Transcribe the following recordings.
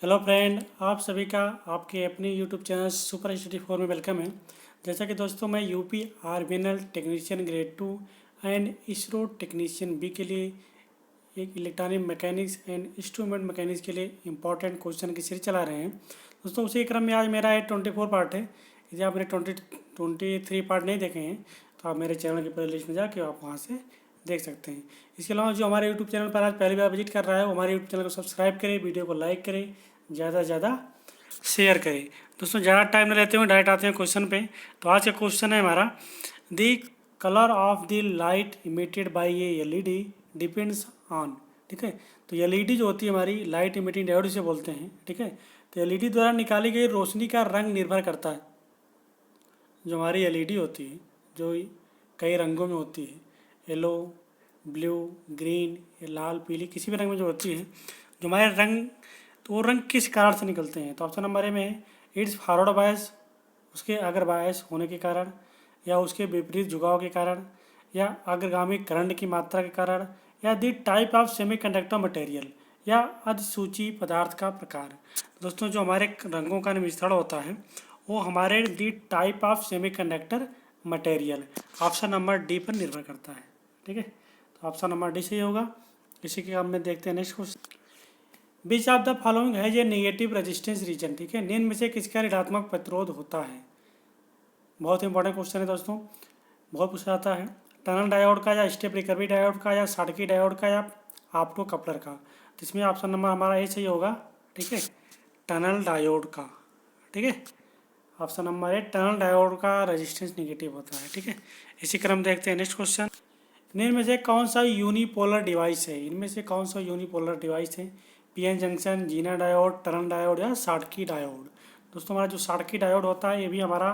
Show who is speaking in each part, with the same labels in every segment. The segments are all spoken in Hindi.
Speaker 1: हेलो फ्रेंड, आप सभी का आपके अपने यूट्यूब चैनल सुपर स्टडी 4 में वेलकम है। जैसा कि दोस्तों मैं UP RBNL technician grade 2 and ISRO technician B के लिए एक electronic mechanics and instrument mechanics के लिए इंपॉर्टेंट क्वेश्चन की सीरीज चला रहे हैं। दोस्तों उसी क्रम में आज मेरा 24 पार्ट है। यदि आपने 23 पार्ट नहीं देखे हैं तो आप मेरे चैनल की प्ले लिस्ट में जाके आप वहाँ से देख सकते हैं। इसके अलावा जो हमारे यूट्यूब चैनल पर आज पहली बार विजिट कर रहा है वो हमारे यूट्यूब चैनल को सब्सक्राइब करें, वीडियो को लाइक करें, ज़्यादा से ज़्यादा शेयर करें। दोस्तों ज़्यादा टाइम न लेते हुए डायरेक्ट आते हैं क्वेश्चन पे। तो आज का क्वेश्चन है हमारा, the colour of the light emitted by a LED depends on. ठीक है, तो एलईडी जो होती है हमारी लाइट इमिटिंग डायोड से बोलते हैं। ठीक है, तो एलईडी द्वारा निकाली गई रोशनी का रंग निर्भर करता है। जो हमारी एलईडी होती है जो कई रंगों में होती है, येलो, ब्लू, ग्रीन, लाल, पीली, किसी भी रंग में जो होती है, जो हमारे रंग, तो वो रंग किस कारण से निकलते हैं। तो ऑप्शन नंबर ए में है इट्स फॉरवर्ड बायस, उसके अग्र बायस होने के कारण, या उसके विपरीत झुकाव के कारण, या अग्रगामी करंट की मात्रा के कारण, या the type of semiconductor material, या अधिसूची पदार्थ का प्रकार। दोस्तों जो हमारे रंगों का मिश्रण होता है वो हमारे the type of semiconductor material, option number D पर निर्भर करता है। ठीक है, तो ऑप्शन नंबर डी सही होगा। इसी के हम में देखते हैं next question. Beach of the following है ये नेगेटिव रेजिस्टेंस रीजन। ठीक है, निम्न में से किसका ऋणात्मक प्रतिरोध होता है। बहुत इंपॉर्टेंट क्वेश्चन है दोस्तों, बहुत पूछा जाता है। टनल डायोड का, या स्टेप रिकवरी डायोड का, या साटकी डायोड का, या ऑप्टो कपलर का। तो इसमें ऑप्शन नंबर हमारा ए सही होगा। ठीक है, टनल डायोड का। ठीक है, option number a tunnel diode का रेजिस्टेंस निगेटिव होता है। ठीक है, इसी क्रम देखते हैं नेक्स्ट क्वेश्चन। इनमें से कौन सा यूनिपोलर डिवाइस है। इनमें से कौन सा यूनिपोलर डिवाइस है। PN junction, Zener diode, tunnel diode, या साटकी डायोड। दोस्तों हमारा जो साटकी डायोड होता है ये भी हमारा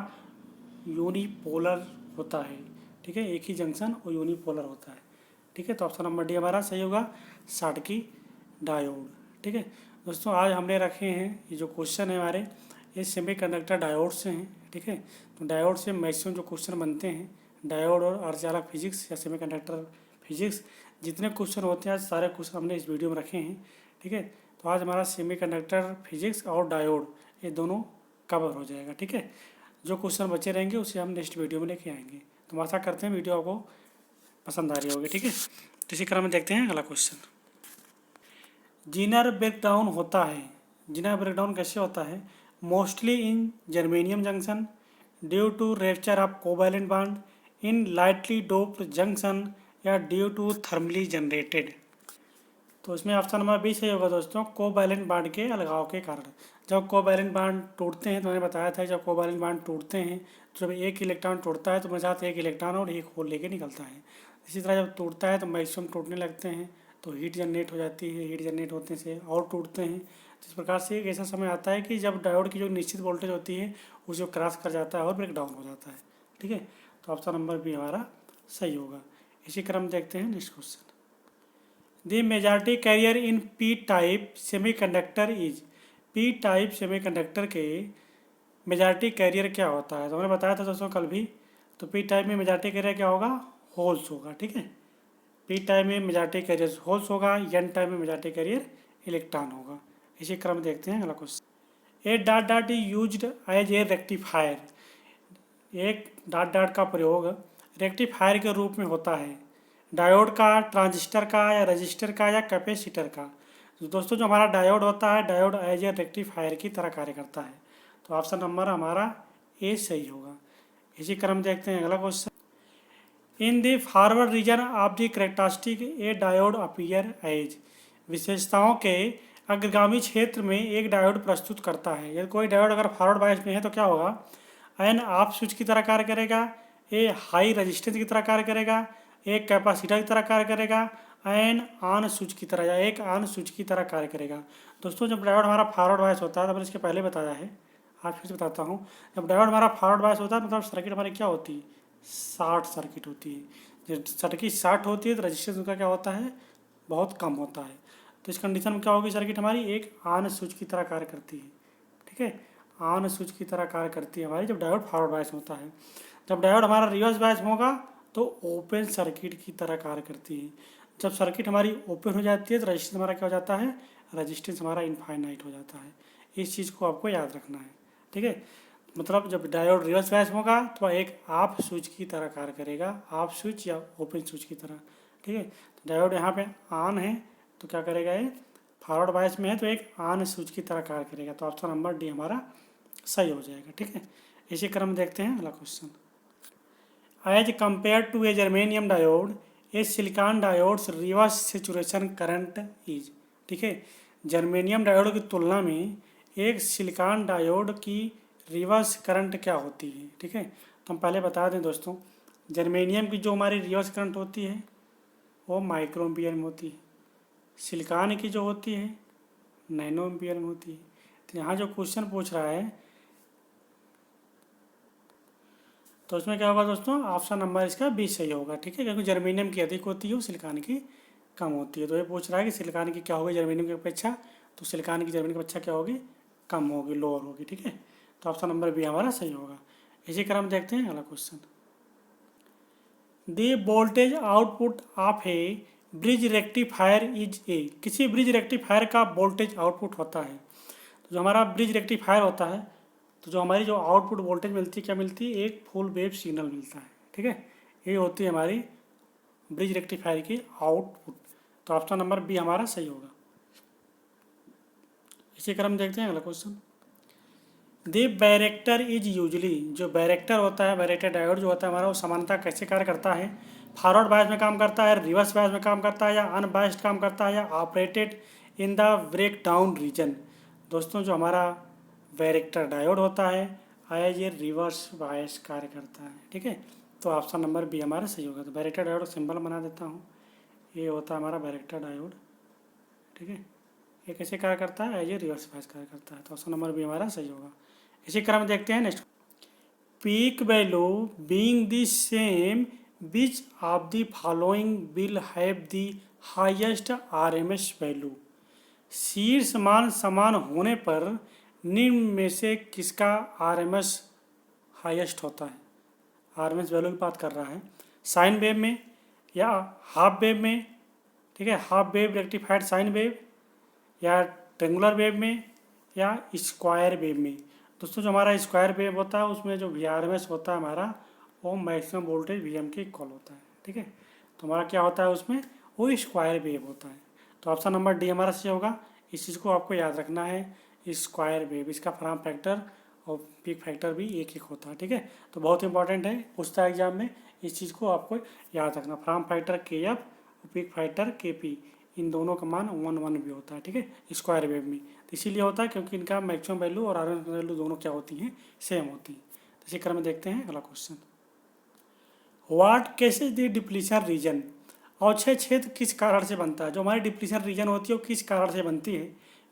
Speaker 1: यूनिपोलर होता है। ठीक है, एक ही जंक्शन और यूनिपोलर होता है। ठीक है, तो ऑप्शन नंबर डी हमारा सही होगा, साटकी डायोड। ठीक है दोस्तों, आज हमने रखे हैं ये जो क्वेश्चन है हमारे, ये सेमीकंडक्टर डायोड से हैं। ठीक है, तो डायोड से मैक्सिमम जो क्वेश्चन बनते हैं, डायोड और अर्धचालक फिजिक्स या सेमीकंडक्टर फिजिक्स, जितने क्वेश्चन होते हैं आज सारे क्वेश्चन हमने इस वीडियो में रखे हैं। ठीक है, तो आज हमारा सेमीकंडक्टर फिजिक्स और डायोड ये दोनों कवर हो जाएगा। ठीक है, जो क्वेश्चन बचे रहेंगे उसे हम नेक्स्ट वीडियो में लेके आएंगे। तो आशा करते हैं वीडियो आपको पसंद आ रही होगी। ठीक है, तो इसी क्रम में देखते हैं अगला क्वेश्चन। जीनर ब्रेकडाउन होता है। जीनर ब्रेकडाउन कैसे होता है। Mostly in germanium junction, due to rupture of covalent bond, in lightly doped junction, या ड्यू टू थर्मली जनरेटेड। तो इसमें ऑप्शन नंबर बी सही होगा दोस्तों, कोवैलेंट बॉन्ड के अलगाव के कारण। जब कोवैलेंट बॉन्ड टूटते हैं तो मैंने बताया था, जब कोवैलेंट बॉन्ड टूटते हैं तो जब एक इलेक्ट्रॉन टूटता है तो मेरे साथ एक इलेक्ट्रॉन और एक होल लेके निकलता है। इसी तरह जब टूटता है तो मैक्सिमम टूटने लगते हैं, तो हीट जनरेट हो जाती है, हीट जनरेट होने से और टूटते हैं। तो इस प्रकार से एक ऐसा समय आता है कि जब डायोड की जो निश्चित वोल्टेज होती है उसे क्रॉस कर जाता है और ब्रेक डाउन हो जाता है। ठीक है, तो ऑप्शन नंबर बी हमारा सही होगा। इसी क्रम देखते हैं next question. The majority carrier in P type semiconductor is. P type semiconductor के मेजॉरिटी कैरियर क्या होता है। तो मैंने बताया था दोस्तों कल भी। तो पी टाइप में मेजॉरिटी कैरियर क्या होगा, होल्स होगा। ठीक है, पी टाइप में मेजॉरिटी कैरियर होल्स होगा, एन टाइप में मेजॉरिटी कैरियर इलेक्ट्रॉन होगा। इसी क्रम देखते हैं अगला question. A dot dot used as a rectifier. एक डॉट डॉट का प्रयोग रेक्टिफायर के रूप में होता है। डायोड का, ट्रांजिस्टर का, या रजिस्टर का, या कैपेसिटर का। तो दोस्तों जो हमारा डायोड होता है, डायोड एज ए रेक्टिफायर की तरह कार्य करता है। तो ऑप्शन नंबर हमारा ए सही होगा। इसी क्रम देखते हैं अगला question. In the forward region of the characteristic a diode appear as. विशेषताओं के अग्रगामी क्षेत्र में एक डायोड प्रस्तुत करता है। यदि कोई डायोड अगर फॉरवर्ड बायस में है तो क्या होगा, एन ऑफ स्विच की तरह कार्य करेगा, ए हाई रेजिस्टेंस की तरह कार्य करेगा, एक कैपेसिटर की तरह कार्य करेगा, एन ऑन स्विच की तरह, या एक ऑन स्विच की तरह कार्य करेगा। दोस्तों जब डायोड हमारा फॉरवर्ड बायस होता है तो मैंने इसके पहले बताया है, आज फिर से बताता हूँ। जब डायोड हमारा फॉरवर्ड बायस होता है मतलब सर्किट हमारी क्या होती है, शॉर्ट सर्किट होती है। जब सर्किट शॉर्ट होती है तो रजिस्टेंस उसका क्या होता है, बहुत कम होता है। तो इस कंडीशन में क्या होगी, सर्किट हमारी एक ऑन स्विच की तरह कार्य करती है। ठीक है, ऑन स्विच की तरह कार्य करती है हमारी जब डायोड फॉरवर्ड बायस होता है। जब डायोड हमारा रिवर्स बायस होगा तो ओपन सर्किट की तरह कार्य करती है। जब सर्किट हमारी ओपन हो जाती है तो रजिस्टेंस हमारा क्या हो जाता है, रजिस्टेंस हमारा इनफाइनाइट हो जाता है। इस चीज़ को आपको याद रखना है, ठीक है। मतलब जब डायोड रिवर्स बायस होगा तो एक ऑफ स्विच की तरह कार्य करेगा, ऑफ स्विच या ओपन स्विच की तरह, ठीक है। तो डायोड यहाँ पे ऑन है तो क्या करेगा, ये फॉरवर्ड बायस में है तो एक ऑन स्विच की तरह कार्य करेगा। तो ऑप्शन नंबर डी हमारा सही हो जाएगा, ठीक है। इसी क्रम देखते हैं अगला question. As compare to a germanium diode a silicon diode's reverse saturation current is, ठीक है। जर्मेनियम डायोड की तुलना में एक सिलिकॉन डायोड की रिवर्स करंट क्या होती है, ठीक है। तो हम पहले बता दें दोस्तों, जर्मेनियम की जो हमारी रिवर्स करंट होती है वो माइक्रो एम्पियर में होती है, सिलिकॉन की जो होती है नैनो एम्पियर में होती है। तो यहाँ जो क्वेश्चन पूछ रहा है तो उसमें क्या होगा दोस्तों, ऑप्शन नंबर इसका 20 सही होगा, ठीक है। क्योंकि जर्मेनियम की अधिक होती है और सिलिकॉन की कम होती है। तो ये पूछ रहा है कि सिलिकॉन की क्या होगी जर्मेनियम की अपेक्षा, तो सिलिकॉन की जर्मेनियम की अपेक्षा क्या होगी, कम होगी, लोअर होगी, ठीक है। तो ऑप्शन नंबर बी हमारा सही होगा। इसी क्रम देखते हैं अगला question. The voltage output of A bridge rectifier is a, किसी ब्रिज रेक्टिफायर का वोल्टेज आउटपुट होता है। तो जो हमारा ब्रिज रेक्टिफायर होता है तो जो हमारी जो आउटपुट वोल्टेज मिलती है क्या मिलती है, एक फुल वेव सिग्नल मिलता है, ठीक है। ये होती है हमारी ब्रिज रेक्टिफायर की आउटपुट। तो ऑप्शन नंबर बी हमारा सही होगा। इसी क्रम देखते हैं अगला question. The varactor is usually, जो बैरेक्टर होता है, बैरेक्टर डायोड जो होता है हमारा, वो समानता कैसे कार्य करता है, फॉरवर्ड बायस में काम करता है, रिवर्स बायस में काम करता है, या अनबायस्ड काम करता है, या operated in the break down region. दोस्तों जो हमारा बैरेक्टर डायोड होता है एज ये रिवर्स बायस कार्य करता है, ठीक है। तो ऑप्शन नंबर बी हमारा सही होगा। तो बैरेक्टर डायोड सिंबल बना देता हूँ, ये होता है हमारा बैरेक्टर डायोड, ठीक है। ये कैसे कार्य करता है, एज ए रिवर्स बायस कार्य करता है। तो ऑप्शन नंबर बी हमारा सही होगा। इसी क्रम में देखते हैं next. Peak value being the same which of the following will have the highest RMS value, शीर्ष मान समान होने पर निम्न में से किसका आरएमएस हाईएस्ट होता है। आरएमएस वैल्यू की बात कर रहा है, साइन वेव में या हाफ वेव में, ठीक है। Half wave rectified sine wave, या ट्रेंगुलर वेव में, या स्क्वायर वेव में। दोस्तों जो हमारा स्क्वायर वेव होता है उसमें जो VRMS होता है हमारा, वो मैक्सिमम वोल्टेज VM के इक्वल होता है, ठीक है। तो हमारा क्या होता है उसमें, वो स्क्वायर वेव होता है। तो ऑप्शन नंबर डी हमारा सही होगा। इस चीज़ को आपको याद रखना है, स्क्वायर वेव, इसका फॉर्म फैक्टर और पीक फैक्टर भी एक एक होता है, ठीक है। तो बहुत इंपॉर्टेंट है, पूछता है एग्जाम में, इस चीज़ को आपको याद रखना। फॉर्म फैक्टर KF और पीक फैक्टर KP, इन दोनों का मान 1 भी होता है, ठीक है, स्क्वायर वेव में। तो इसीलिए होता है क्योंकि इनका मैक्सिमम वैल्यू और आरएमएस वैल्यू दोनों क्या होती हैं, सेम होती हैं। तो इसी क्रम में देखते हैं अगला question. What causes the depletion region, अवक्षय क्षेत्र किस कारण से बनता है। जो हमारी डिप्लीशन रीजन होती है वो किस कारण से बनती है,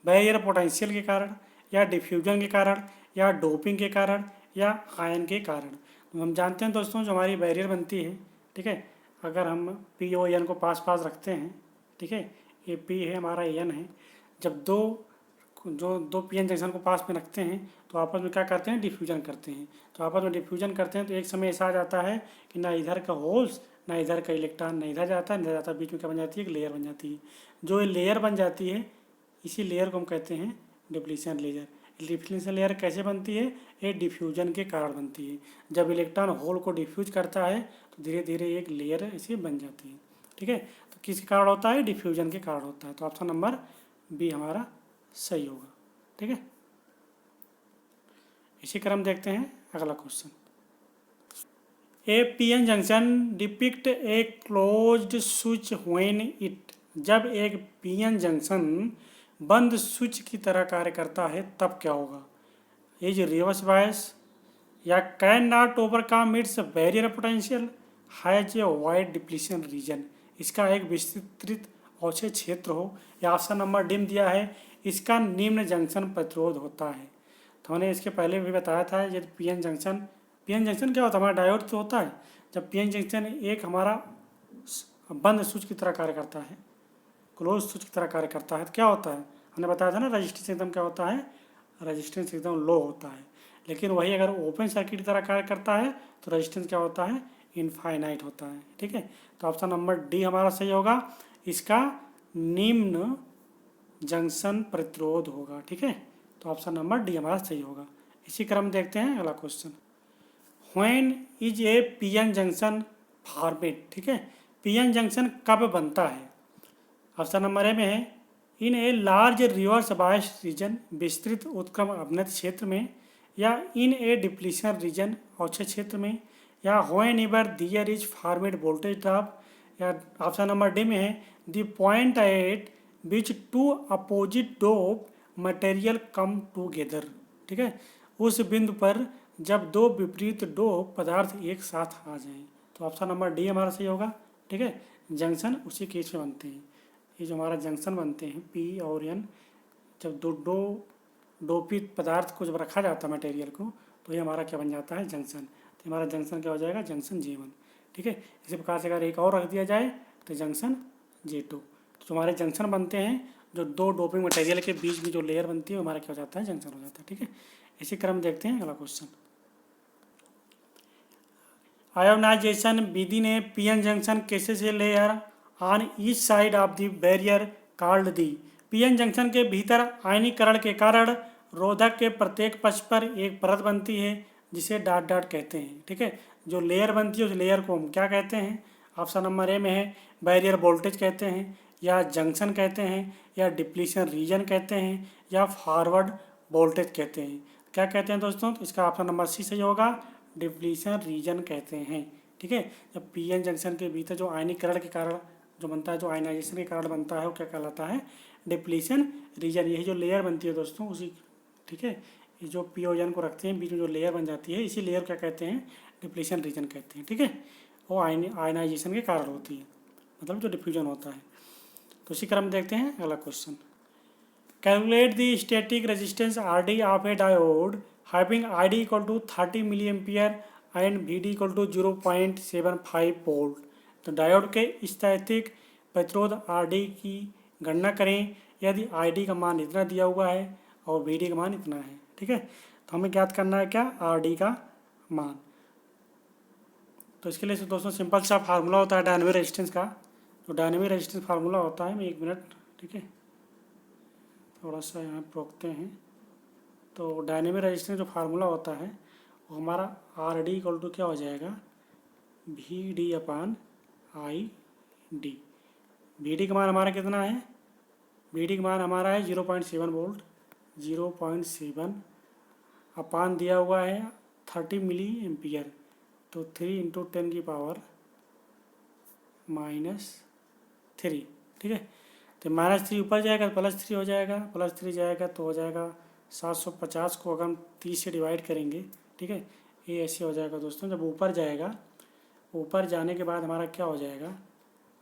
Speaker 1: बैरियर पोटेंशियल के कारण, या डिफ्यूजन के कारण, या डोपिंग के कारण, या आयन के कारण। तो हम जानते हैं दोस्तों जो हमारी बैरियर बनती है, ठीक है, अगर हम पी ओ एन को पास पास रखते हैं, ठीक है, ये P है हमारा एन है, जब दो PN जंक्शन को पास में रखते हैं तो आपस में क्या करते हैं, डिफ्यूजन करते हैं। तो आपस में डिफ्यूजन करते हैं तो एक समय ऐसा आ जाता है कि ना इधर का होल्स ना इधर का इलेक्ट्रॉन, ना इधर जाता है ना इधर जाता है, बीच में क्या बन जाती है, एक लेयर बन जाती है। जो ये लेयर बन जाती है इसी लेयर को हम कहते हैं डिप्लीशन लेयर। डिप्लीशन लेयर कैसे बनती है, ये डिफ्यूजन के कारण बनती है। जब इलेक्ट्रॉन होल को डिफ्यूज करता है तो धीरे धीरे एक लेयर ऐसी बन जाती है, ठीक है। तो किसके कारण होता है, डिफ्यूजन के कारण होता है। तो ऑप्शन नंबर बी हमारा सही होगा, ठीक है। इसी क्रम देखते हैं अगला question. A PN junction depict a closed switch when it, जब एक PN जंक्शन बंद स्विच की तरह कार्य करता है तब क्या होगा, इज रिवर्स बायस, या can not overcome it's barrier potential, has a wide depletion region, इसका एक विस्तृत अवक्षय क्षेत्र हो, या ऑप्शन नंबर डी दिया है इसका निम्न जंक्शन प्रतिरोध होता है। तो हमने इसके पहले भी बताया था यदि PN जंक्शन क्या होता है, हमारा डायोड तो होता है। जब PN जंक्शन एक हमारा बंद स्विच की तरह कार्य करता है, क्लोज स्विच की तरह कार्य करता है, तो क्या होता है, हमने बताया था ना, रजिस्टेंस एकदम क्या होता है, रजिस्टेंस एकदम लो होता है। लेकिन वही अगर ओपन सर्किट की तरह कार्य करता है तो रजिस्टेंस क्या होता है, इनफाइनाइट होता है, ठीक है। तो ऑप्शन नंबर डी हमारा सही होगा। इसका निम्न जंक्शन प्रतिरोध होगा। ठीक है, तो ऑप्शन नंबर डी हमारा सही होगा। इसी क्रम देखते हैं अगला question. When is a PN junction formed. ठीक है, पीएन जंक्शन कब बनता है? ऑप्शन नंबर ए में है in a large reverse bias region, विस्तृत उत्क्रम अवनत क्षेत्र में, या इन ए डिप्लीशन रीजन, औछे क्षेत्र में, या whenever there is formed voltage drop, या ऑप्शन नंबर डी में है the point at which two opposite dope material come together. ठीक है, उस बिंदु पर जब दो विपरीत डोप पदार्थ एक साथ आ जाएं। तो ऑप्शन नंबर डी हमारा सही होगा। ठीक है, जंक्शन उसी केस में बनते हैं। ये जो हमारा जंक्शन बनते हैं पी और एन, जब दो डोपित पदार्थ को जब रखा जाता है मटेरियल को, तो ये हमारा क्या बन जाता है? जंक्शन। तो हमारा जंक्शन क्या हो जाएगा? Junction J1। ठीक है, इसी प्रकार से अगर एक और रख दिया जाए तो जंक्शन J2। तो हमारे जंक्शन बनते हैं जो दो डोपिंग मटेरियल के बीच में जो लेयर बनती है हमारा क्या हो जाता है? जंक्शन हो जाता है। ठीक है, इसी क्रम देखते हैं अगला क्वेश्चन। आयोनाइजेशन विधि ने PN junction cases a layer on each side of the barrier called the. PN junction के भीतर आयनीकरण के कारण रोधक के प्रत्येक पक्ष पर एक परत बनती है जिसे डॉट डॉट कहते हैं। ठीक है, जो लेयर बनती है उस लेयर को हम क्या कहते हैं? ऑप्शन नंबर ए में है बैरियर वोल्टेज कहते हैं, या जंक्शन कहते हैं, या डिप्लीशन रीजन कहते हैं, या फॉरवर्ड वोल्टेज कहते हैं। क्या कहते हैं दोस्तों? तो इसका ऑप्शन नंबर सी सही होगा, डिप्लीशन रीजन कहते हैं। ठीक है, जब पीएन जंक्शन के भीतर जो आयनीकरण के कारण जो बनता है, जो आयनाइजेशन के कारण बनता है, वो क्या कहलाता है? Depletion region. यही जो लेयर बनती है दोस्तों उसी, ठीक है, ये जो पी और एन को रखते हैं बीच में जो लेयर बन जाती है, इसी लेयर क्या कहते हैं? डिप्लीशन रीजन कहते हैं। ठीक है, वो आयनाइजेशन के कारण होती है, मतलब जो डिफ्यूजन होता है। तो इसी क्रम देखते हैं अगला question. Calculate the static resistance R D of a diode having I D equal to 30 milli ampere and V D equal to 0.75 volt. तो डायोड के स्थैतिक प्रतिरोध आर डी की गणना करें यदि आई डी का मान इतना दिया हुआ है और वी डी का मान इतना है। ठीक है, तो हमें ज्ञात करना है क्या? आर डी का मान। तो इसके लिए दोस्तों सिंपल सा फार्मूला होता है डायनेमिक रेजिस्टेंस का। जो डायनेमिक रेजिस्टेंस फार्मूला होता है, मैं 1 मिनट, ठीक है, थोड़ा सा यहाँ रोकते हैं। तो डायनेमिक रेजिस्टेंस जो फार्मूला होता है वो हमारा आर डी इक्वल टू क्या हो जाएगा? V D upon I D. V D का मान हमारा कितना है? वी डी का मान हमारा है 0.7 वोल्ट। 0.7 अपान दिया हुआ है 30 मिली एम्पियर, तो 3 इंटू 10 की पावर -3। ठीक है, तो -3 ऊपर जाएगा तो +3 हो जाएगा, +3 जाएगा तो हो जाएगा 750 को अगर हम 30 से डिवाइड करेंगे, ठीक है, ये ऐसे हो जाएगा दोस्तों। जब ऊपर जाएगा, ऊपर जाने के बाद हमारा क्या हो जाएगा?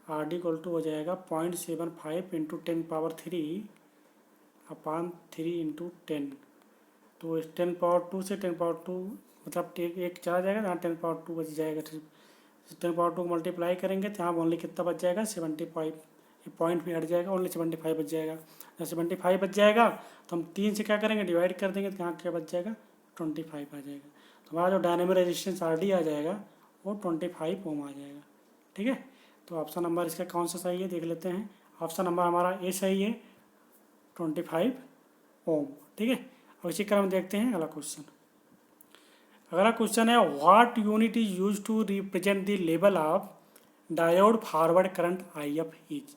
Speaker 1: आर डी इक्वल टू हो जाएगा 0.75 इंटू 10 पावर 3 अपान 3 इंटू 10। तो 10 पावर 2 से 10 पावर 2 मतलब एक चला जाएगा, यहाँ 10 पावर 2 बच जाएगा। 10 पावर 2 को मल्टीप्लाई करेंगे तो यहाँ ओनली कितना बच जाएगा? 75। ये पॉइंट भी हट जाएगा, ओनली 75 बच जाएगा। जब 75 बच जाएगा तो हम 3 से क्या करेंगे? डिवाइड कर देंगे, तो यहाँ क्या बच जाएगा? 25 आ जाएगा। तो हमारा जो डायनेमिक रेजिस्टेंस आर डी आ जाएगा वो 25 ओम आ जाएगा। ठीक है, तो ऑप्शन नंबर इसका कौन सा सही है देख लेते हैं। ऑप्शन नंबर हमारा ए सही है, 25 ओम। ठीक है, और इसी क्रम देखते हैं अगला क्वेश्चन। अगला क्वेश्चन है what unit is use to represent the level of diode forward current I F is.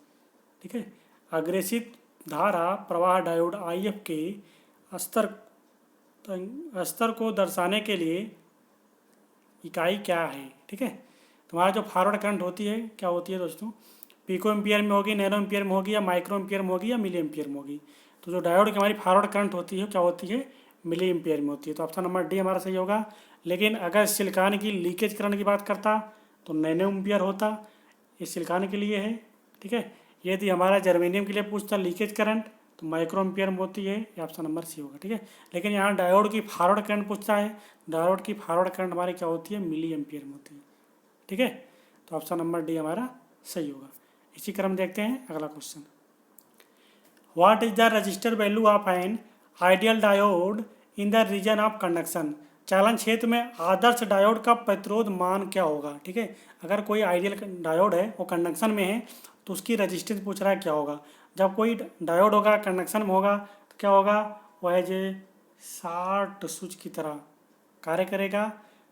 Speaker 1: ठीक है, अग्रेसित धारा प्रवाह डायोड आई एफ के स्तर को दर्शाने के लिए इकाई क्या है? ठीक है, तुम्हारा जो फॉरवर्ड करंट होती है क्या होती है दोस्तों? पिको एम्पियर में होगी, नैनो एम्पियर में होगी, या माइक्रो एम्पियर में होगी, या मिली एम्पियर में होगी। तो जो डायोड की हमारी फॉरवर्ड करंट होती है क्या होती है? मिली एम्पियर में होती है। तो ऑप्शन नंबर डी हमारा सही होगा। लेकिन अगर सिलिकॉन की लीकेज करंट की बात करता तो नैनो एम्पियर होता, ये सिलिकॉन के लिए है। ठीक है, यदि हमारा जर्मेनियम के लिए पूछता लीकेज करंट तो माइक्रो एम्पियर में होती है, ये ऑप्शन नंबर सी होगा। ठीक है, लेकिन यहाँ डायोड की फॉरवर्ड करंट पूछता है, डायोड की फॉरवर्ड करंट हमारी क्या होती है? मिली एम्पियर में होती है। ठीक है, तो ऑप्शन नंबर डी हमारा सही होगा। इसी क्रम देखते हैं अगला question. What is the register value of an ideal diode in the region of conduction. चालन क्षेत्र में आदर्श डायोड का प्रतिरोध मान क्या होगा? ठीक है, अगर कोई आइडियल डायोड है वो कंडक्शन में है तो उसकी रजिस्टेंस पूछ रहा है क्या होगा। जब कोई डायोड होगा कंडक्शन में होगा तो क्या होगा, वो एज ए शॉर्ट स्विच की तरह कार्य करेगा।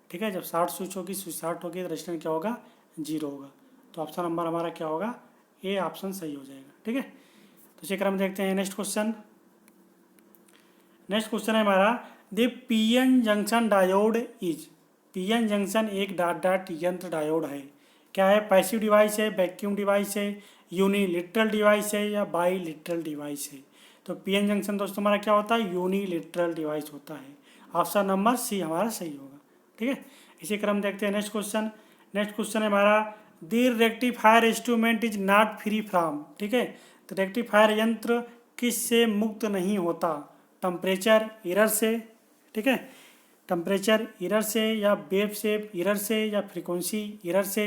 Speaker 1: ठीक है, जब शॉर्ट स्विच होगी, स्विच शॉर्ट होगी तो रजिस्टेंस क्या होगा, 0 होगा। तो ऑप्शन नंबर हमारा क्या होगा, ए ऑप्शन सही हो जाएगा। ठीक है, तो इसी क्रम देखते हैं नेक्स्ट क्वेश्चन। नेक्स्ट क्वेश्चन है हमारा, the PN junction diode is. PN junction एक डॉट डॉट यंत्र डायोड है। क्या है, पैसिव डिवाइस है, वैक्यूम डिवाइस है, यूनिलिटरल डिवाइस है या बाईलिटरल डिवाइस है। तो पीएन जंक्शन दोस्तों हमारा क्या होता है, यूनिलिटरल डिवाइस होता है। ऑप्शन नंबर सी हमारा सही होगा। ठीक है, इसी क्रम देखते हैं नेक्स्ट क्वेश्चन। नेक्स्ट क्वेश्चन है हमारा, the rectifier instrument is not free from. ठीक है, तो रेक्टिफायर यंत्र किस से मुक्त नहीं होता, टेम्परेचर एरर से। ठीक है, टेम्परेचर एरर से या वेव शेप एरर से या फ्रीक्वेंसी एरर से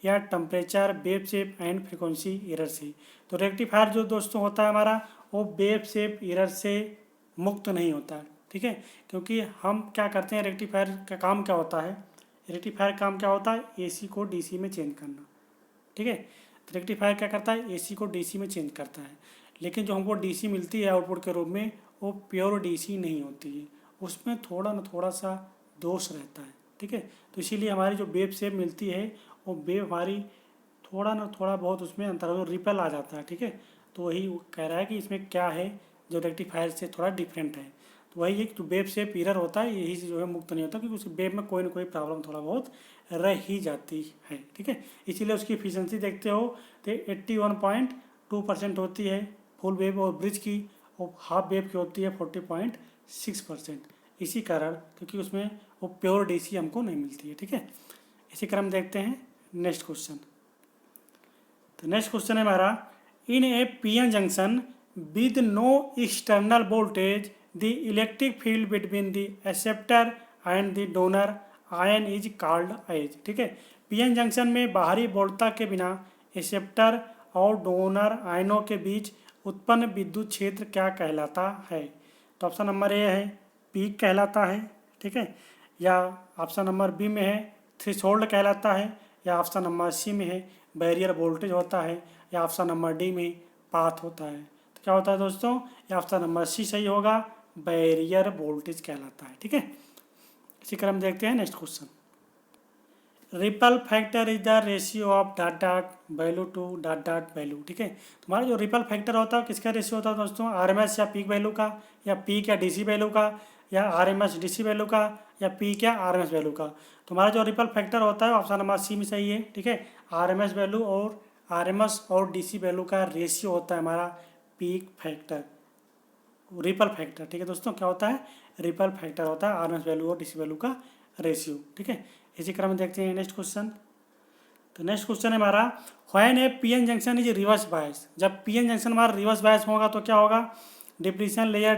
Speaker 1: या temperature wave shape and frequency error से। तो रेक्टिफायर जो दोस्तों होता है हमारा, वो वेव शेप एरर से मुक्त नहीं होता है। ठीक है, क्योंकि हम क्या करते हैं, रेक्टिफायर का काम क्या होता है, रेक्टिफायर काम क्या होता है, एसी को डीसी में चेंज करना। ठीक है, तो रेक्टिफायर क्या करता है, एसी को डीसी में चेंज करता है। लेकिन जो हमको डीसी मिलती है आउटपुट के रूप में, वो प्योर डीसी नहीं होती है, उसमें थोड़ा ना थोड़ा सा दोष रहता है। ठीक है, तो इसीलिए हमारी जो वेव शेप मिलती है, वो वेव हमारी थोड़ा ना थोड़ा बहुत उसमें अंतर रिपल आ जाता है। ठीक है, तो वही वो कह रहा है कि इसमें क्या है जो रेक्टिफायर से थोड़ा डिफरेंट है। तो वही एक जो वेव शेप एरर होता है, यही से जो है मुक्त नहीं होता, क्योंकि उसकी वेव में कोई ना कोई प्रॉब्लम थोड़ा बहुत रह ही जाती है। ठीक है, इसीलिए उसकी एफिशिएंसी देखते हो तो 81.2% होती है फुल वेव और ब्रिज की, और हाफ वेव की होती है 40.6%। इसी कारण, क्योंकि उसमें वो प्योर डीसी हमको नहीं मिलती है। ठीक है, इसी क्रम देखते हैं नेक्स्ट क्वेश्चन। तो नेक्स्ट क्वेश्चन है हमारा, in a PN junction with no external voltage the electric field between the acceptor and the donor ion is called edge. ठीक है, पीएन जंक्शन में बाहरी वोल्टता के बिना एक्सेप्टर और डोनर आयनों के बीच उत्पन्न विद्युत क्षेत्र क्या कहलाता है। तो ऑप्शन नंबर ए है पीक कहलाता है। ठीक है, या ऑप्शन नंबर बी में है थ्रेशोल्ड कहलाता है, या ऑप्शन नंबर सी में है बैरियर वोल्टेज होता है, या ऑप्शन नंबर डी में पाथ होता है। तो क्या होता है दोस्तों, या ऑप्शन नंबर सी सही होगा, बैरियर वोल्टेज कहलाता है। ठीक है, इसी क्रम देखते हैं next question. Ripple factor is the ratio of dot dot value to dot dot value. ठीक है, तुम्हारा जो रिपल फैक्टर होता है किसका रेशियो होता है दोस्तों, आरएमएस या पीक वैल्यू का, या पीक या डीसी वैल्यू का, या आरएमएस डीसी वैल्यू का, या पीक या आरएमएस वैल्यू का। तुम्हारा जो रिपल फैक्टर होता है ऑप्शन नंबर सी में सही है। ठीक है, आरएमएस वैल्यू और आरएमएस और डीसी वैल्यू का रेशियो होता है हमारा पीक फैक्टर, रिपल फैक्टर। ठीक है दोस्तों, क्या होता है, रिपल फैक्टर होता है आरएमएस वैल्यू और डीसी वैल्यू का रेशियो। ठीक है, इसी क्रम में देखते हैं नेक्स्ट क्वेश्चन। तो नेक्स्ट क्वेश्चन है हमारा, when A PN junction is reverse bias. जब पीएन जंक्शन हमारा रिवर्स बायस होगा तो क्या होगा, डिप्लीशन लेयर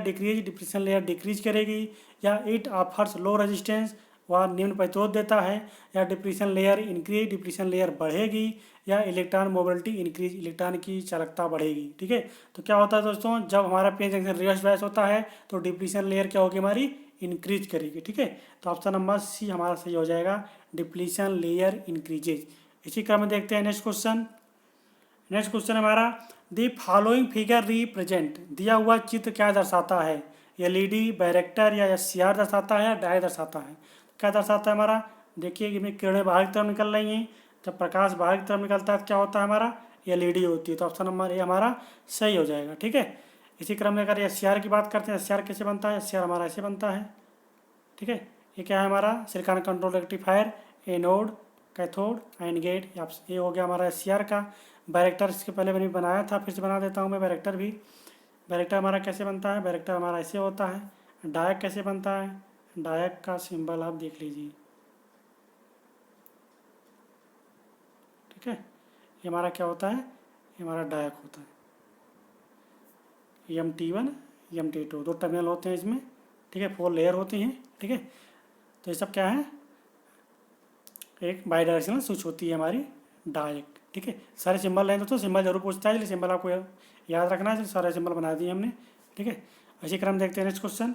Speaker 1: डिक्रीज करेगी, या इट ऑफर्स लो रेजिस्टेंस, वह निम्न प्रतिरोध देता है, या डिप्लीशन लेयर बढ़ेगी, या इलेक्ट्रॉन मोबिलिटी इंक्रीज, इलेक्ट्रॉन की चालकता बढ़ेगी। ठीक है, तो क्या होता है दोस्तों, जब हमारा पीएन जंक्शन रिवर्स बायस होता है तो डिप्लीशन लेयर क्या होगी, हमारी इंक्रीज करेगी। ठीक है, तो ऑप्शन नंबर सी हमारा सही हो जाएगा, डिप्लीशन लेयर इंक्रीजेज। इसी क्रम में देखते हैं नेक्स्ट क्वेश्चन। नेक्स्ट क्वेश्चन हमारा, द फॉलोइंग फिगर रिप्रेजेंट। दिया हुआ चित्र क्या दर्शाता है, एलईडी, बैरेक्टर या एससीआर दर्शाता है, या डाय दर्शाता है। क्या दर्शाता है हमारा, देखिए इसमें किरणें बाहर की तरफ निकल रही हैं, जब प्रकाश बाहर की तरफ निकलता है तो क्या होता है हमारा, एलईडी होती है। तो ऑप्शन नंबर ए हमारा सही हो जाएगा। ठीक है, इसी क्रम में अगर एससीआर की बात करते हैं, एससीआर कैसे बनता है, एससीआर हमारा ऐसे बनता है। ठीक है, ये क्या है हमारा, silicon control rectifier, anode, cathode and gate. ये हो गया हमारा एससीआर का। बैरेक्टर इसके पहले मैंने बनाया था, फिर से बना देता हूँ मैं बैरेक्टर भी। बैरेक्टर हमारा कैसे बनता है, बैरेक्टर हमारा ऐसे होता है। डायक कैसे बनता है, डायक का सिंबल आप देख लीजिए। ठीक है, ये हमारा क्या होता है, ये हमारा डायक होता है। MT1 MT2 दो टर्मिनल होते हैं इसमें। ठीक है, 4 लेयर होती हैं। ठीक है, तो ये सब क्या है, एक बाई डायरेक्शनल स्विच होती है हमारी डायक। ठीक है, सारे सिंबल रहें दोस्तों, सिंबल जरूर पूछता है, इसलिए सिंबल आपको याद रखना है, सारे सिंबल बना दिए हमने। ठीक है, इसी क्रम देखते हैं नेक्स्ट क्वेश्चन।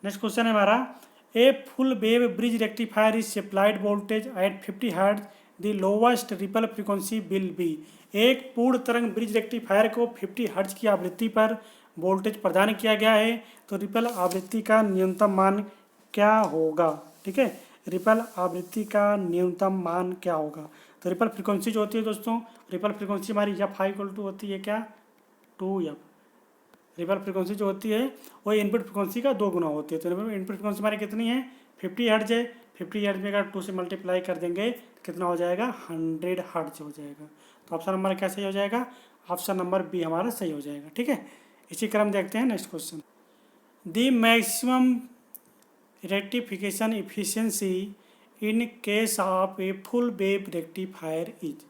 Speaker 1: नेक्स्ट क्वेश्चन है हमारा, a full wave bridge rectifier is supplied voltage at 50 hertz the lowest ripple frequency will be. एक पूर्ण तरंग ब्रिज रेक्टिफायर को 50 हर्ट्ज की आवृत्ति पर वोल्टेज प्रदान किया गया है, तो रिपल आवृत्ति का न्यूनतम मान क्या होगा। ठीक है, रिपल आवृत्ति का न्यूनतम मान क्या होगा। तो रिपल फ्रीक्वेंसी जो होती है दोस्तों, रिपल फ्रीक्वेंसी हमारी एफ इक्वल टू होती है क्या, 2f। रिपल फ्रीक्वेंसी जो होती है वो इनपुट फ्रीक्वेंसी का 2 गुना होती है। तो इनपुट फ्रीक्वेंसी हमारी कितनी है, 50 हर्ट्ज है। 50 हर्ट्ज में अगर 2 से मल्टीप्लाई कर देंगे तो कितना हो जाएगा, 100 हर्ट्ज हो जाएगा। तो ऑप्शन नंबर क्या सही हो जाएगा, ऑप्शन नंबर बी हमारा सही हो जाएगा। ठीक है, इसी क्रम देखते हैं next question. The maximum rectification efficiency in case of A full wave rectifier is.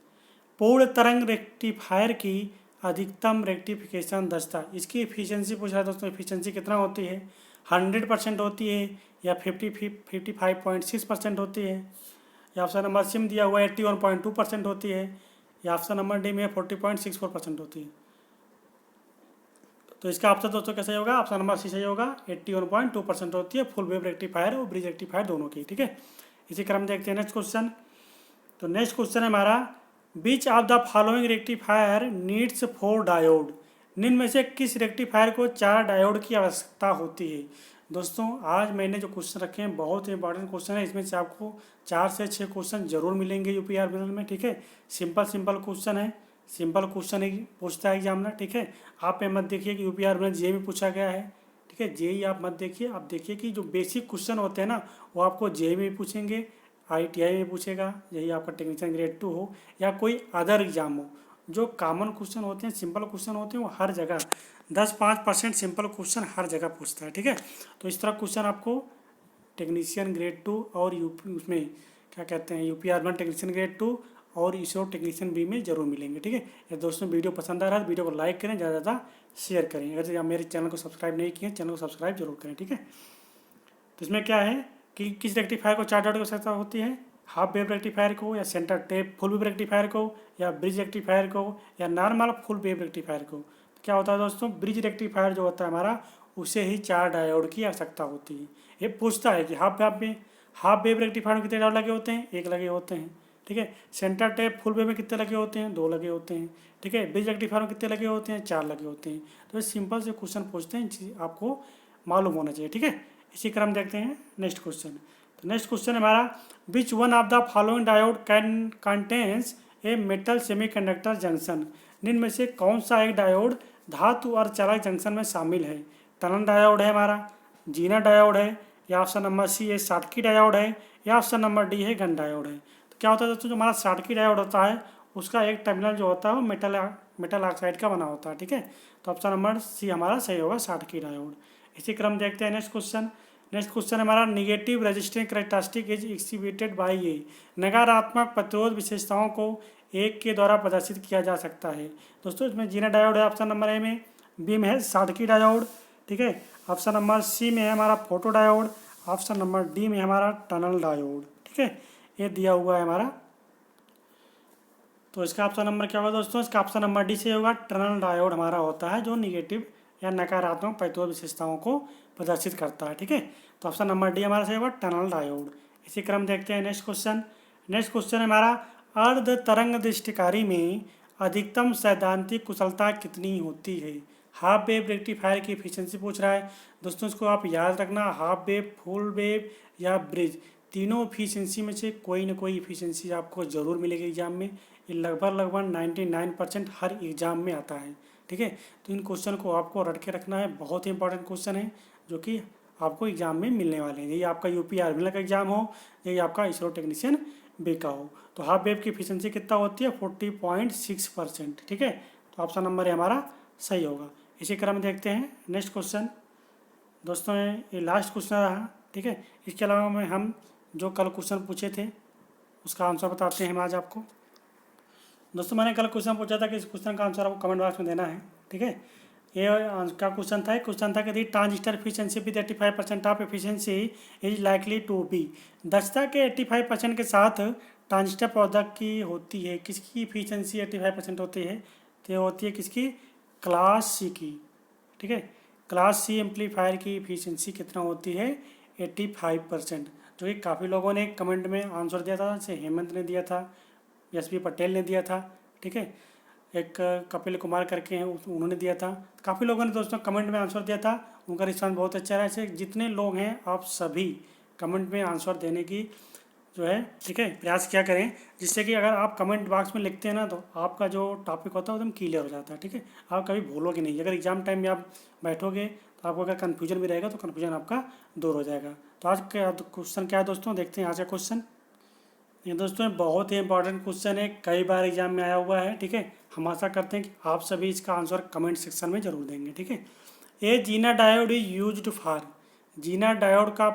Speaker 1: पूर्ण तरंग रेक्टिफायर की अधिकतम रेक्टिफिकेशन दक्षता, इसकी इफिशियंसी पूछ रहा है दोस्तों। इफिशियंसी कितना होती है, 100% होती है या 55.6% होती है, या ऑप्शन नंबर सी में दिया हुआ 81.2% होती है, या ऑप्शन नंबर डी में 40.64% होती है। तो इसका ऑप्शन दोस्तों कैसे होगा, ऑप्शन नंबर सी सही होगा, 81.2% होती है फुल वेव रेक्टिफायर और ब्रिज रेक्टिफायर दोनों की। ठीक है, इसी क्रम देखते हैं नेक्स्ट क्वेश्चन। तो नेक्स्ट क्वेश्चन है हमारा, which of the following rectifier needs 4 diode. निम्न में से किस रेक्टिफायर को 4 डायोड की आवश्यकता होती है। दोस्तों आज मैंने जो क्वेश्चन रखे हैं बहुत इंपॉर्टेंट क्वेश्चन है, इसमें से आपको 4 से 6 क्वेश्चन जरूर मिलेंगे यूपीआरबीएल में। ठीक है, सिंपल क्वेश्चन है, सिंपल क्वेश्चन ही पूछता है एग्जामिनर। ठीक है, आप ये मत देखिए कि यूपीआरबीएल जे में पूछा गया है। ठीक है, जे आप मत देखिए, आप देखिए कि जो बेसिक क्वेश्चन होते हैं ना वो आपको जे में पूछेंगे, ITI में पूछेगा, यही आपका टेक्नीशियन ग्रेड 2 हो या कोई अदर एग्जाम हो। जो कॉमन क्वेश्चन होते हैं, सिंपल क्वेश्चन होते हैं, वो हर जगह 10-5% सिंपल क्वेश्चन हर जगह पूछता है। ठीक है, तो इस तरह क्वेश्चन आपको टेक्नीशियन ग्रेड 2 और यूपी उसमें क्या कहते हैं यूपीआरबीएल टेक्नीशियन ग्रेड 2 और इसरो टेक्नीशियन बी में जरूर मिलेंगे। ठीक है, ये दोस्तों वीडियो पसंद आ रहा है तो वीडियो को लाइक करें, ज़्यादा से ज़्यादा शेयर करें। अगर आप मेरे चैनल को सब्सक्राइब नहीं किए, चैनल को सब्सक्राइब जरूर करें। ठीक है, तो इसमें क्या है कि किस रेक्टिफायर को 4 डायोड की आवश्यकता होती है, हाफ वेव रेक्टिफायर को, या centre tap full wave rectifier को, या ब्रिज रेक्टिफायर को, या नॉर्मल फुल वेव रेक्टिफायर को। तो क्या होता है दोस्तों, ब्रिज रेक्टिफायर जो होता है हमारा उसे ही 4 डायोड की आवश्यकता होती है। ये पूछता है कि हाफ वेव रेक्टिफायर में कितने डायोड लगे होते हैं, 1 लगे होते हैं। ठीक है, सेंटर टेप फुल वेव में कितने लगे होते हैं, 2 लगे होते हैं। ठीक है, ब्रिज रेक्टिफायर में कितने लगे होते हैं, 4 लगे होते हैं। तो ये सिंपल से क्वेश्चन पूछते हैं, आपको मालूम होना चाहिए। ठीक है, इसी क्रम देखते हैं नेक्स्ट क्वेश्चन। तो नेक्स्ट क्वेश्चन हमारा, which one of the following diode can contains a metal semiconductor junction. निम्न में से कौन सा एक डायोड धातु और चालक जंक्शन में शामिल है। टनल डायोड है हमारा, जीना डायोड है, या ऑप्शन नंबर सी है शॉटकी डायोड है, या ऑप्शन नंबर डी है गन डायोड है। तो क्या होता है दोस्तों, जो हमारा शॉटकी डायोड होता है उसका एक टर्मिनल जो होता है वो मेटल ऑक्साइड का बना होता है। ठीक है, तो ऑप्शन नंबर सी हमारा सही होगा, शॉटकी डायोड। इसी क्रम देखते हैं नेक्स्ट क्वेश्चन। नेक्स्ट क्वेश्चन हमारा, negative resisting characteristic is exhibited by a. नकारात्मक प्रतिरोध विशेषताओं को 1 के द्वारा प्रदर्शित किया जा सकता है। दोस्तों इसमें जीना डायोड है ऑप्शन नंबर ए में, बी में है शॉटकी डायोड। ठीक है, ऑप्शन नंबर सी में है हमारा photo diode, option number D में हमारा टनल डायोड। ठीक है, ये दिया हुआ है हमारा। तो इसका ऑप्शन नंबर क्या होगा दोस्तों, इसका ऑप्शन नंबर डी से होगा, टनल डायोड हमारा होता है जो निगेटिव या नकारात्मक प्रतिरोध विशेषताओं को प्रदर्शित करता है। ठीक है, तो ऑप्शन नंबर डी हमारा सही होगा, टनल डायोड। इसी क्रम देखते हैं नेक्स्ट क्वेश्चन। नेक्स्ट क्वेश्चन है हमारा, अर्ध तरंग दृष्टिकारी में अधिकतम सैद्धांतिक कुशलता कितनी होती है। हाफ वेव रेक्टिफायर की एफिशिएंसी पूछ रहा है दोस्तों, इसको आप याद रखना, हाफ वेव, फुल वेव या ब्रिज, तीनों एफिशिएंसी में से कोई ना कोई एफिशिएंसी आपको जरूर मिलेगी एग्जाम में। ये लगभग 99% हर एग्जाम में आता है। ठीक है, तो इन क्वेश्चन को आपको रट के रखना है, बहुत ही इंपॉर्टेंट क्वेश्चन है जो कि आपको एग्जाम में मिलने वाले हैं। यही आपका यूपीआरबीएल का एग्जाम हो, यही आपका इसरो टेक्नीशियन बी का हो। तो हाफ वेव की एफिशिएंसी कितना होती है, 40.6%। ठीक है, तो ऑप्शन नंबर हमारा सही होगा। इसी क्रम देखते हैं नेक्स्ट क्वेश्चन। दोस्तों ये लास्ट क्वेश्चन रहा। ठीक है, इसके अलावा में हम जो कल क्वेश्चन पूछे थे उसका आंसर बताते हैं हम आज आपको। दोस्तों मैंने कल क्वेश्चन पूछा था कि इस क्वेश्चन का आंसर आपको कमेंट बॉक्स में देना है। ठीक है, ये क्या क्वेश्चन था कि the transistor efficiency with 85% of efficiency is likely to be. दक्षता के 85% के साथ ट्रांजिस्टर प्रोडक्ट की होती है, किसकी एफिशिएंसी 85% होती है, तो ये होती है किसकी, क्लास सी की। ठीक है, क्लास सी एम्पलीफायर की एफिशिएंसी कितना होती है, 85%, जो कि काफ़ी लोगों ने कमेंट में आंसर दिया था, जैसे हेमंत ने दिया था, SP पटेल ने दिया था, ठीक है। एक कपिल कुमार करके हैं, उन्होंने दिया था। काफ़ी लोगों ने दोस्तों कमेंट में आंसर दिया था, उनका रिस्पॉन्स बहुत अच्छा रहा। ऐसे जितने लोग हैं आप सभी कमेंट में आंसर देने की जो है, ठीक है, प्रयास क्या करें, जिससे कि अगर आप कमेंट बॉक्स में लिखते हैं ना तो आपका जो टॉपिक होता है एकदम क्लियर हो जाता है, ठीक है। आप कभी भूलोगे नहीं। अगर एग्जाम टाइम में आप बैठोगे तो आपको अगर कन्फ्यूजन भी रहेगा तो कन्फ्यूजन आपका दूर हो जाएगा। तो आज का क्वेश्चन क्या है दोस्तों, देखते हैं आज का क्वेश्चन। ये दोस्तों बहुत ही इंपॉर्टेंट क्वेश्चन है, कई बार एग्जाम में आया हुआ है, ठीक है। हम आशा करते हैं कि आप सभी इसका आंसर कमेंट सेक्शन में जरूर देंगे, ठीक है। A zener diode is used for, zener diode का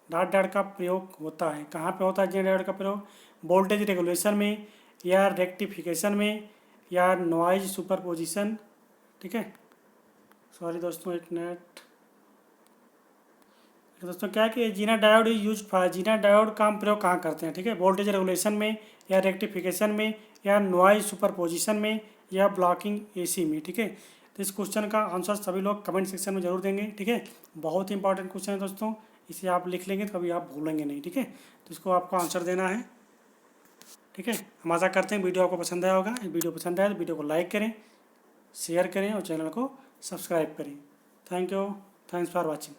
Speaker 1: डॉट डॉट का प्रयोग होता है, कहाँ पे होता है जीना डायोड का प्रयोग? वोल्टेज रेगुलेशन में, या रेक्टिफिकेशन में, या नॉइज सुपरपोजिशन, ठीक है। सॉरी दोस्तों, एक मिनट। दोस्तों क्या है कि zener diode is use for, zener diode का हम प्रयोग कहाँ करते हैं, ठीक है। वोल्टेज रेगुलेशन में, या रेक्टिफिकेशन में, या नॉइज सुपरपोजिशन में, या ब्लॉकिंग AC में, ठीक है। तो इस क्वेश्चन का आंसर सभी लोग कमेंट सेक्शन में जरूर देंगे, ठीक है। बहुत ही इंपॉर्टेंट क्वेश्चन है दोस्तों, इसे आप लिख लेंगे तो कभी आप भूलेंगे नहीं, ठीक है। तो इसको आपको आंसर देना है, ठीक है। हम आशा करते हैं वीडियो आपको पसंद आया होगा। वीडियो पसंद आया तो वीडियो को लाइक करें, शेयर करें और चैनल को सब्सक्राइब करें। Thank you, thanks for watching.